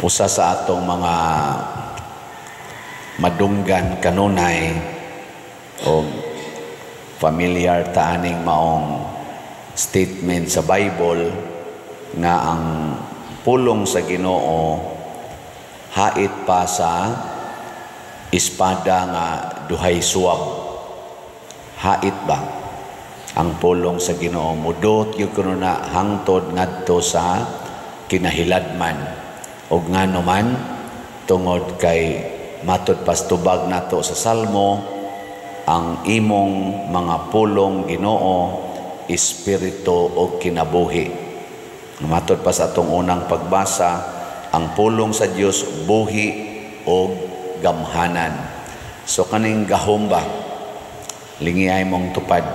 usa sa atong mga madunggan kanunay o familiar taaning maong statement sa Bible nga ang pulong sa Ginoo hait pa sa espada nga duhay suwab. Hait ba ang pulong sa Ginoo? Mudot gyud kuno na hangtod ngadto sa kinahiladman. Og ngano man tungod kay matud pastubag nato sa Salmo, ang imong mga pulong Ginoo espiritu o kinabuhi. Matud pa sa atong unang pagbasa, ang pulong sa Dios buhi o gamhanan. So kaning gahom ba lingiay mong tupad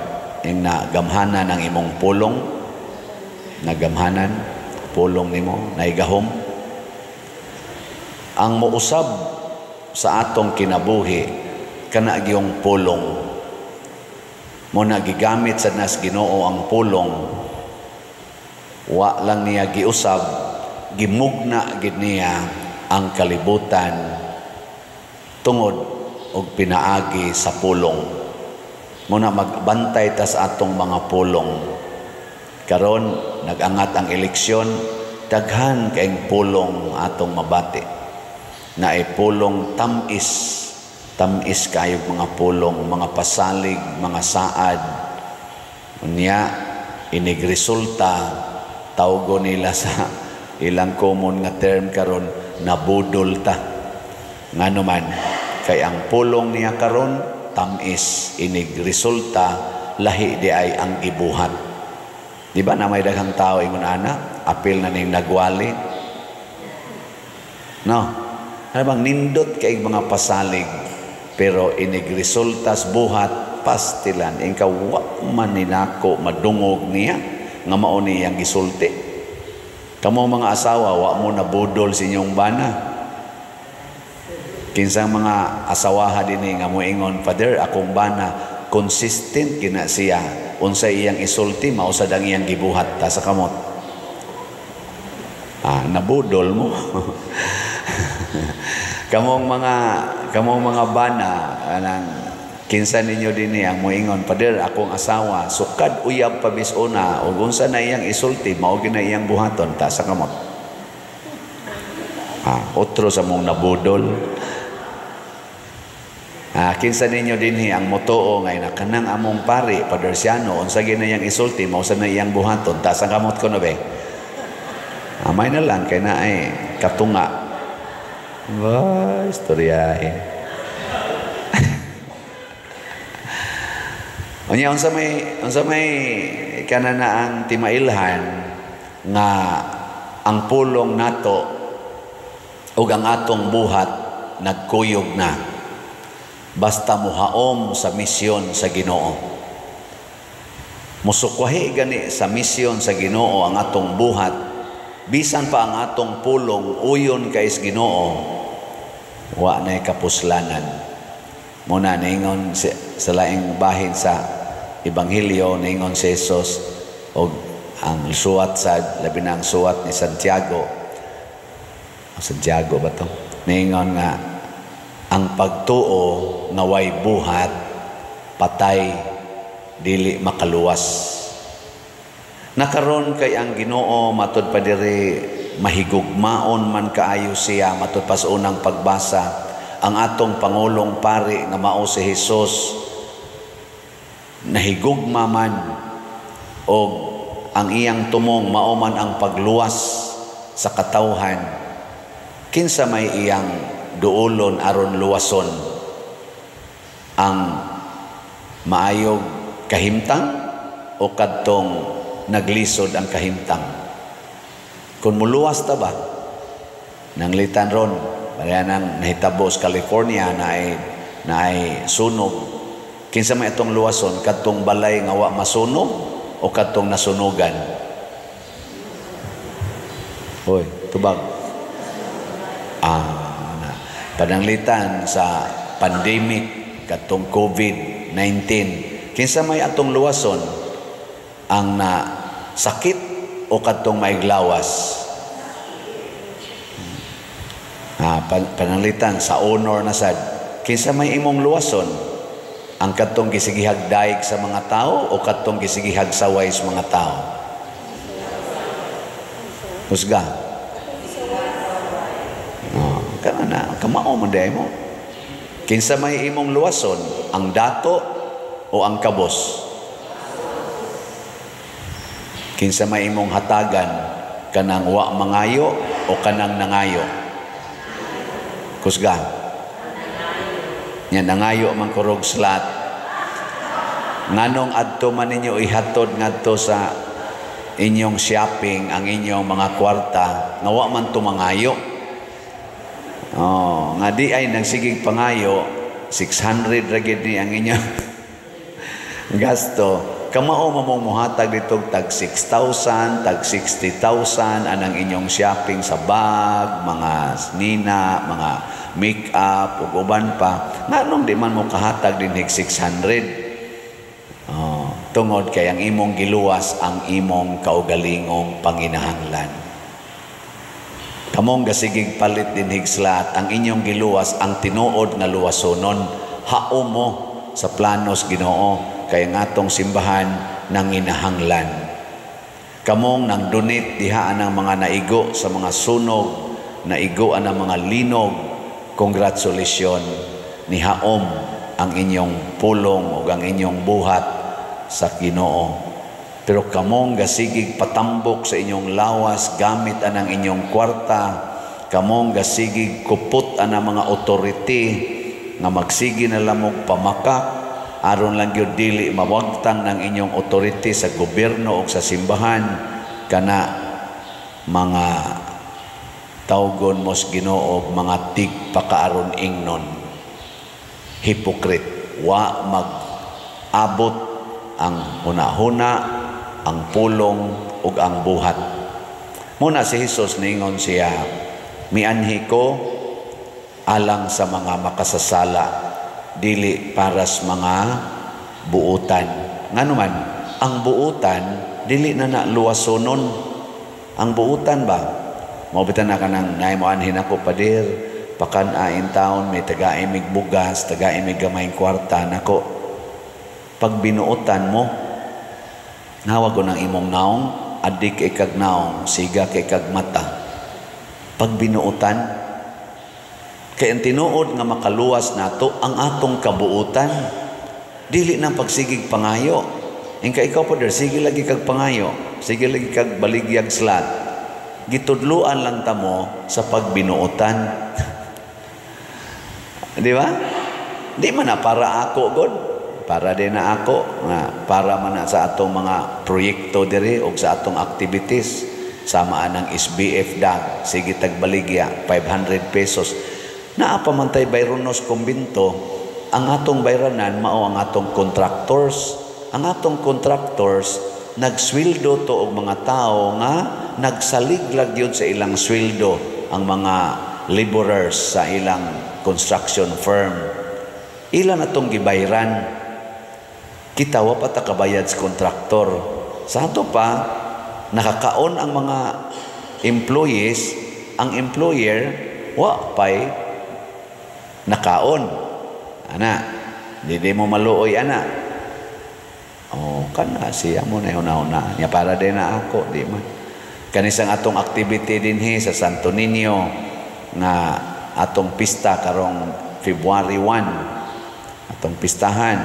ing na gamhanan ang imong pulong, na gamhanan pulong nimo na igahom. Ang muusab sa atong kinabuhi kana gyung pulong mo na gigamit sa nas Ginoo. Ang pulong wa lang niya giusab, gimugna gid niya ang kalibutan tungod og pinaagi sa pulong. Muna magbantay ta sa atong mga pulong. Karon nag-angat ang eleksyon, daghan kaayong pulong atong mabati. Na ay pulong tamis kayong mga pulong, mga pasalig, mga saad. Unya inigresulta tawgo nila sa ilang common nga term karon, nabudol ta. Ngano man kay ang pulong niya karon tamis, inigresulta lahi di ay ang gibuhat. Di ba na may daghang tao ingon ana apil na ning nagwali, no? Ano bang nindot kay mga pasalig pero inigresultas buhat pastilan ingka wa man ninako madungog niya nga mao niyang gisulti. Kamo mga asawa wa mo nabudol sa inyong bana. Kinsang mga asawaha dinhi nga moingon, Father, akong bana consistent gina siya, unsay iyang isulti mao sad ang iyang gibuhat ta sa kamot. Nabudol mo. kamong mga bana anang kinsa ninyo dinhi ang moingon, Father, akong asawa sukad uyab pa bisuna ug unsa na iyang isulti mao gina iyang buhaton ta sa kamot. Otro sa mong nabudol. Kinsa ninyo dinhi ang motoo ngay na kanang among pari Padre Siano unsa gina iyang isulti mao sa na iyang buhaton ta sa kamot ko no be. Amay na lang kay na ay katunga. Ba, istorya Unya unsa may kanana ang timailhan nga ang pulong nato ug ang atong buhat nagkuyog na basta muhaom sa misyon sa Ginoo. Musukwahi gani sa misyon sa Ginoo ang atong buhat, bisan pa ang atong pulong uyon kay sa Ginoo, wa nay kapuslanan. Muna ningon sa laing bahin sa Ebanghelyo ningon si Jesus og ang suwat sa labi na ang suwat ni Santiago ba to? Ningon nga ang pagtuo nga way buhat patay dili makaluwas. Nakaron kay ang Ginoo matud pa diri mahigugmaon man kaayo siya matud pa sa unang pagbasa ang atong pangulong pari nga mao si Jesus nahigugma man og ang iyang tumong mao man ang pagluwas sa katawhan. Kinsa may iyang duolon aron luwason ang maayog kahimtang o kadtong naglisod ang kahimtang? Kung muluwas ta ba nanglitan ron pareha nang nahitabo sa California na ay sunog, kinsa may itong luwason kadtong balay nga wa masunog o kadtong nasunugan? Hoy, tubag. Pananglitan sa pandemic kadtong COVID-19, kinsa may atong luwason ang na sakit o kadtong maiglawas? Pananglitan sa honor na sad. Kinsa may imong luwason? Ang katong gisigihag daig sa mga tao o katong gisigihag saway sa mga tao? Husga. Kana kamao man day mo. Kinsa may imong luwason, ang dato o ang kabos? Kinsa may imong hatagan, kanang wa mangayo o kanang nangayo? Kusga. Nya nangayo man kurog slat. Nganong adto man ninyo ihatod ngadto sa inyong shopping ang inyong mga kwarta nga wa man tumangayo? Nga di ay nagsigig pangayo 600 ra gid ni ang inyong gasto. Kamao mamong muhatag dito tag 6,000, tag 60,000 anang inyong shopping sa bag, mga nina, mga make-up ug uban pa. Nganong di man mo kahatag din 600? Tungod kay ang imong giluwas ang imong kaugalingong panginahanglan. Kamong gasigig palit din higslat ang inyong giluwas ang tinuod nga luwasonon. Haom mo sa planos Ginoo kay ang atong simbahan nanginahanglan. Kamong nang donate diha ang mga naigo sa mga sunog, naigo ang mga linog. Congratulations, ni haom ang inyong pulong o ang inyong buhat sa Ginoo. Pero kamong gasigig patambok sa inyong lawas gamit anang inyong kwarta, kamong gasigig kupot anang mga authority nga magsigi na lamog pamakak aron lang gyud dili mawagtang ng inyong authority sa gobyerno o sa simbahan kana mga tawgon mos Ginoo mga tigpakaaron ingnon. Hypocrite, wa mag-abot ang hunahuna, ang pulong ug ang buhat. Muna si Jesus ningon siya, mianhi ko alang sa mga makasasala, dili para sa mga buutan. Nganuman, ang buutan dili na luwasonon. Ang buutan ba? Mabitan na ka ng ngay mo anhin ako padir, pakanain taon, may taga-imig bugas, taga-imig gamayng kwarta nako. Pag binuutan mo, nawag ko ng imong naong, adik kay kag naong, siga kay kag mata. Pag binuutan, kay ang tinuod nga makaluwas nato ang atong kabuutan, dili nang pagsigig pangayo. Ingka ikaw po der, sige lagi kag pangayo, sige lagi kag baligyag slat. Gitudluan lang ta mo sa pagbinuutan. Di ba? Di man na para ako, God. Para din na ako, para man na sa atong mga proyekto diri o sa atong activities. Samaan ng SBF DAG, sige tagbaligya, 500 pesos. Naapamantay bayronos kumbinto, ang atong bayranan mao ang atong contractors. Ang atong contractors, nagsweldo to og mga tao nga nagsaliglag yun sa ilang sweldo ang mga laborers sa ilang construction firm. Ilan atong gibayran? Kita wa pa ta kabayad sa kontraktor. Sa ato pa, nakakaon ang mga employees, ang employer, wa pa'y nakaon. Ana, di mo maluoy, ana. Kana, siya mo na una-una. Niya para din na ako, di man. Kanisang atong activity din sa Santo Niño, nga atong pista karong February 1. Atong pistahan,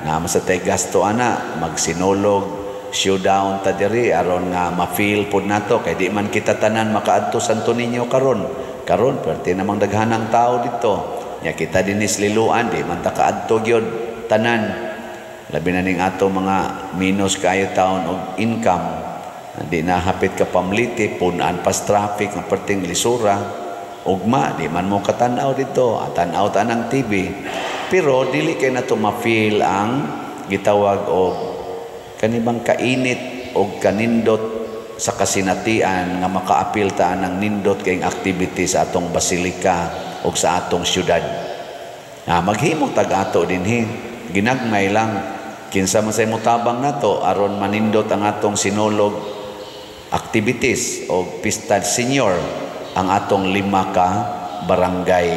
nga masatay gasto, ana, magsinulog, showdown ta diri aron nga ma-feel pud nato kay di man kita tanan makaadto Santo Niño karon perti namang daghanang tao dito nya kita dinis liluan di man ta kaadto gyud tanan labi na ning ato mga minus kayo taon og income di na hapit ka pamliti punan pas traffic nga perting lisura ugma di man mo katanaw dito tan-aw tanang TV pero dili kay nato ma-feel ang gitawag og kanibang kainit o kanindot sa kasinatian nga makaapil taan ng nindot kayong activity sa atong basilika o sa atong syudad. Maghimong tag-ato din ginagmay lang kinsa man say mutabang nato aron manindot ang atong sinulog activities o pista senior ang atong 5 ka barangay,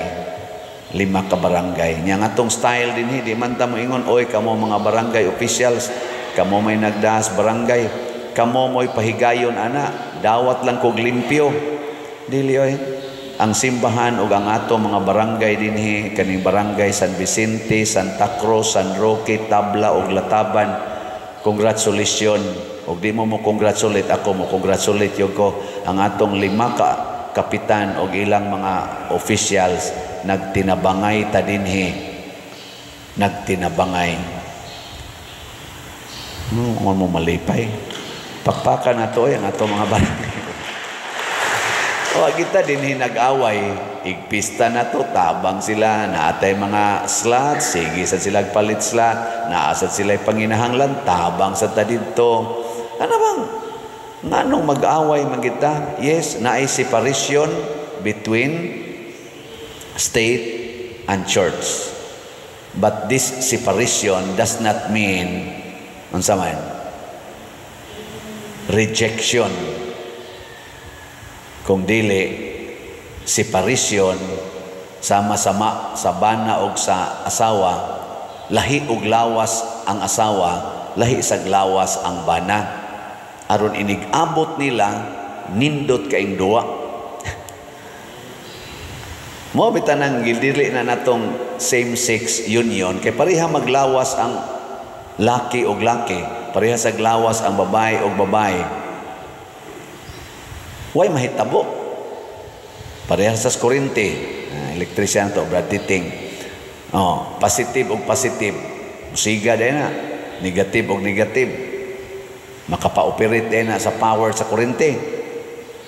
5 ka barangay. Nya nga tong style din di man ta mo ingon, oy kamo mga barangay officials, kamo may nagdaas barangay, kamo mo'y pahigayon ana, dawat lang kog limpyo. Dili oy. Ang simbahan ug ang ato mga barangay dinhi, kaning barangay San Vicente, Santa Cruz, San Roque, Tabla ug Lataban, congratulations. Ug di mo congratulate, ako mo congratulate yun ko ang atong 5 ka kapitan ug ilang mga officials nagtinabangay ta dinhi, nagtinabangay. Mo malipay pakpakan nato ang atong mga barangay. O kita dinhi nag-away, igpista na to, tabang sila, naatay mga slots, sige sa sila palit slot, naasat sila panginahanglan, tabang sa ta dito. Ano bang, nganong mag-away man kita? Yes, naay separation between state and church. But this separation does not mean, unsa man, rejection. Kung dili, separation, sama-sama sa bana o sa asawa, lahi og lawas ang asawa, lahi sa lawas ang bana. Aron inig-abot nila, nindot kaing duwa. Mo bitanang gildili na natong same-sex union, kay pareha maglawas ang laki og laki, pareha sa lawas ang babae og babae. Way mahitabo. Parehas sa kurente. Electrician to, Brad Titing. Positive o positive. Musiga din na. Negative o negative. Makapa-operate din na sa power sa kurente.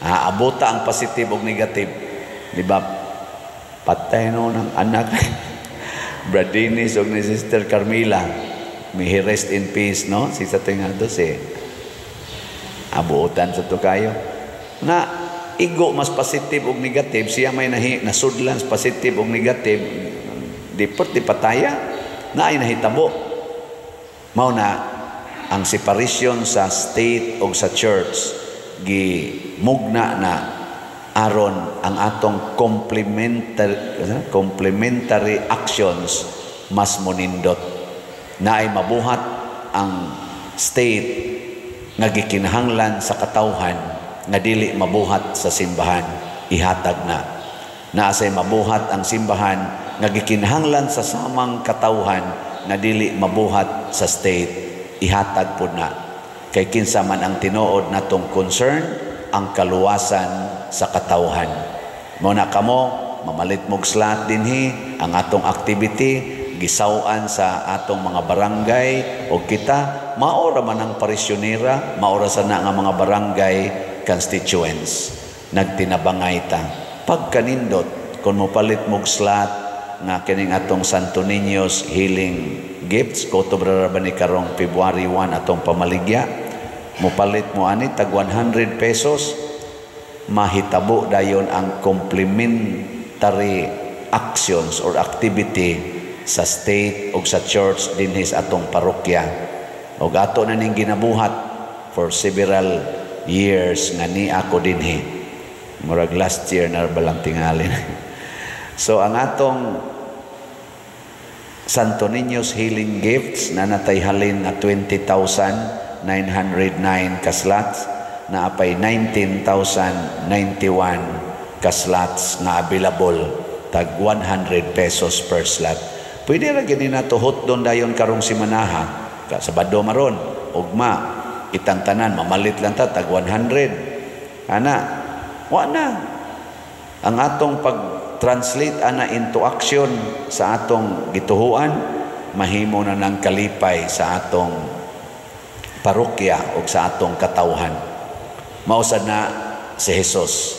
Abuta ang positive o negative. Di ba? Patay no ng anak. Brad Dennis o ni Sister Carmila. May he rest in peace, no? Si sa tingin to si abutan sa to kayo. Na igo mas positive o negative, siya may nasudlan positive o negative, di pataya na ay nahitabo. Mao na ang separation sa state o sa church gimugna na aron ang atong complementary actions mas monindot, na ay mabuhat ang state nga gikinahanglan sa katawhan nga dili mabuhat sa simbahan, ihatag na. Naasay mabuhat ang simbahan nga gikinahanglan sa samang katawhan nga dili mabuhat sa state, ihatag po na. Kay kinsa man ang tinuod natong concern, ang kaluwasan sa katawhan. Muna kamo, mamalit mog slot dinhi, ang atong activity, gisawan sa atong mga barangay, o kita, maora man ang parisyonera, maora sa na nga mga barangay, constituents, nagtinabangay ta. Pagkanindot, kung mopalit mog slot nga kining atong Santo Niño's Healing Gifts, koto braraba ni karong February 1 atong pamaligya, mopalit mo ani tag 100 pesos, mahitabo dayon ang complementary actions or activity sa state o sa church dinhi sa atong parokya. O ato na ning ginabuhat for several years nga ni ako dinhi. Murag last year na balang tingalin. So ang atong Santo Niño's Healing Gifts na natayhalin na 20,909 ka slots, na apay 19,091 ka slots na available, tag 100 pesos per slot. Pwede ra gini na tuhot doon dayon karong simanaha, Sabado maron, ugma, itang tanan, mamalit lang ta, tag 100. Ana, na. Ang atong pag-translate ana into action sa atong gituhuan, mahimo na ng kalipay sa atong parokya o sa atong katawhan. Mausad na si Jesus,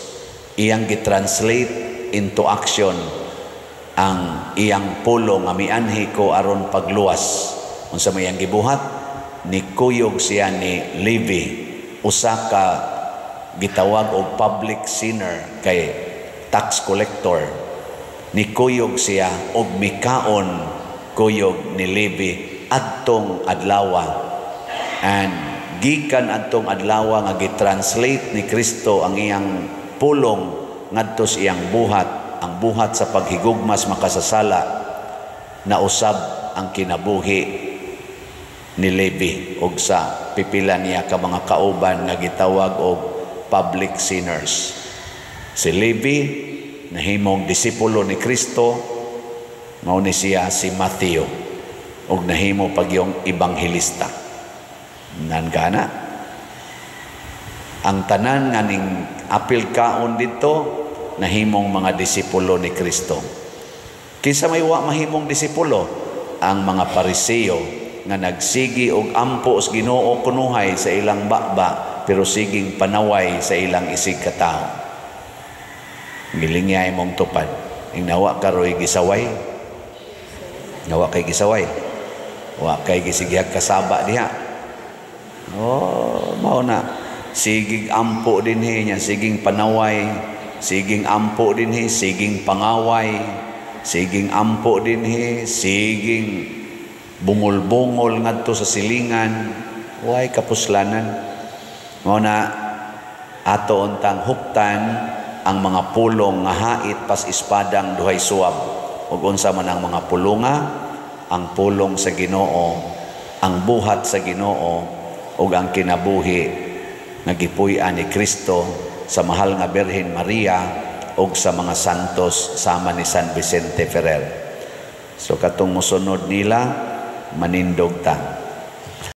iyang gitranslate into action ang iyang pulong nga mianhi ko aron pagluwas. Unsa may iyang gibuhat, nikuyog siya ni Levi, usa ka gitawag og public sinner, kay tax collector. Nikuyog siya og mikaon kuyog ni Levi adtong adlaw, and gikan adtong adlaw nga gitranslate ni Kristo ang iyang pulong ngadto sa iyang buhat ang buhat sa paghigugmas makasasala na usab ang kinabuhi ni Levi ug sa pipila niya ka mga kauban nga gitawag og public sinners. Si Levi nahimong disipulo ni Kristo, mao ni siya si Matthew ug nahimo pagyong ebanghelista. Nangana ang tanan nga ning apil kaon dito nahimong mga disipulo ni Kristo. Kinsa may wa mahimong disipulo? Ang mga Pariseo nga nagsigi og ampo sa Ginoo kunuhay sa ilang baba pero siging panaway sa ilang isig katao. Gilingya imong tupad. Ing nawa karoy gisaway. Nawa kay gisaway. Wa kay gisigyag kasaba diha. Oh, mao na. Siging ampo dinhi nya, siging panaway, siging ampo dinhi, siging pangaway, siging ampo dinhi, siging bungol-bungol ngadto sa silingan. Way kapuslanan. Mao na ato untang huptan ang mga pulong nga hait pas ispadang duhay suwab. Ug unsa man ang mga pulonga? Ang pulong sa Ginoo, ang buhat sa Ginoo, ug ang kinabuhi nga gipuy-an ni Kristo sa mahal nga Birhen Maria ug sa mga santos sama ni San Vicente Ferrer. So katong mosunod nila manindog ta.